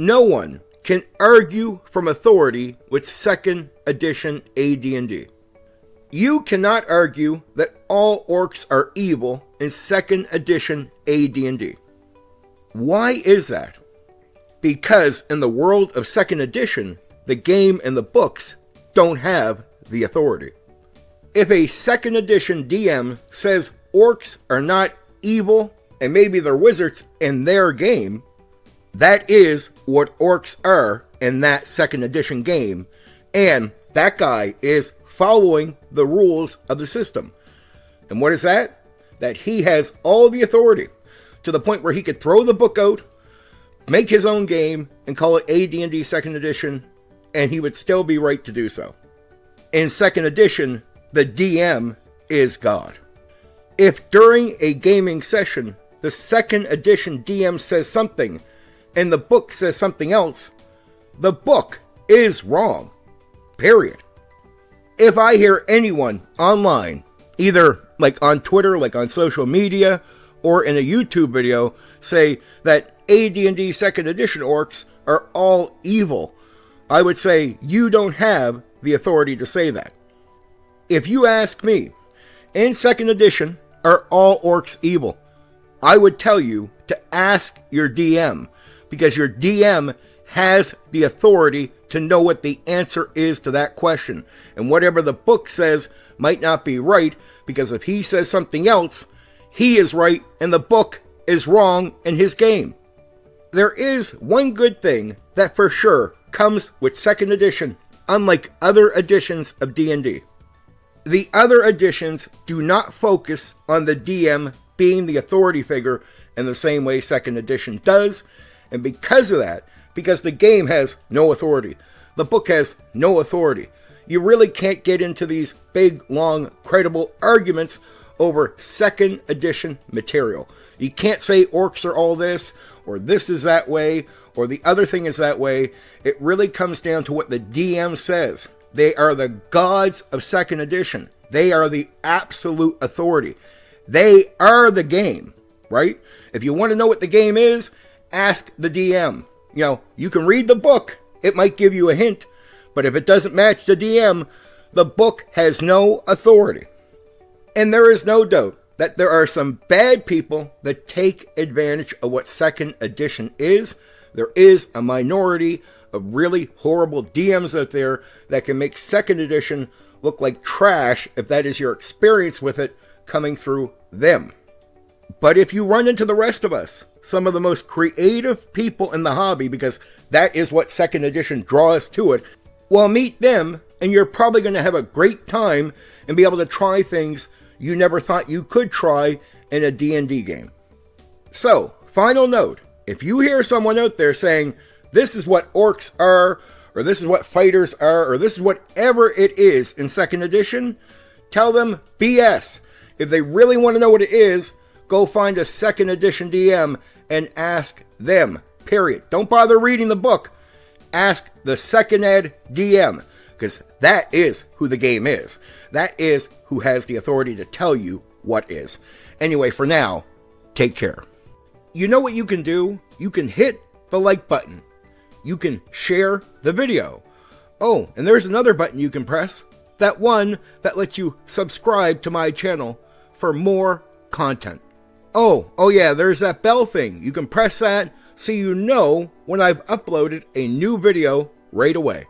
No one can argue from authority with 2nd edition AD&D. You cannot argue that all orcs are evil in 2nd edition AD&D. Why is that? Because in the world of 2nd edition, the game and the books don't have the authority. If a 2nd edition DM says orcs are not evil and maybe they're wizards in their game, that is what orcs are in that 2nd edition game, and that guy is following the rules of the system. And what is that? That he has all the authority to the point where he could throw the book out, make his own game, and call it AD&D 2nd edition, and he would still be right to do so. In 2nd edition, the DM is God. If during a gaming session, the 2nd edition DM says something, and the book says something else, the book is wrong. Period. If I hear anyone online, either like on Twitter, like on social media, or in a YouTube video, say that AD&D 2nd edition orcs are all evil, I would say you don't have the authority to say that. If you ask me, in 2nd edition, are all orcs evil? I would tell you to ask your DM, because your DM has the authority to know what the answer is to that question. And whatever the book says might not be right, because if he says something else, he is right and the book is wrong in his game. There is one good thing that for sure comes with 2nd edition, unlike other editions of D&D. The other editions do not focus on the DM being the authority figure in the same way 2nd edition does, and because of that, because the game has no authority, the book has no authority, you really can't get into these big, long, credible arguments over 2nd edition material. You can't say orcs are all this, or this is that way, or the other thing is that way. It really comes down to what the DM says. They are the gods of 2nd edition. They are the absolute authority. They are the game, right? If you want to know what the game is, ask the DM. You know, you can read the book. It might give you a hint, but if it doesn't match the DM, the book has no authority. And there is no doubt that there are some bad people that take advantage of what 2nd edition is. There is a minority of really horrible DMs out there that can make 2nd edition look like trash if that is your experience with it coming through them. But if you run into the rest of us, some of the most creative people in the hobby, because that is what 2nd edition draws to it, well, meet them and you're probably going to have a great time and be able to try things you never thought you could try in a D&D game. So, final note, if you hear someone out there saying, this is what orcs are, or this is what fighters are, or this is whatever it is in 2nd edition, tell them BS. If they really want to know what it is, go find a 2nd edition DM and ask them, period. Don't bother reading the book. Ask the 2nd ed DM, because that is who the game is. That is who has the authority to tell you what is. Anyway, for now, take care. You know what you can do? You can hit the like button. You can share the video. Oh, and there's another button you can press. That one that lets you subscribe to my channel for more content. Oh yeah, there's that bell thing. You can press that so you know when I've uploaded a new video right away.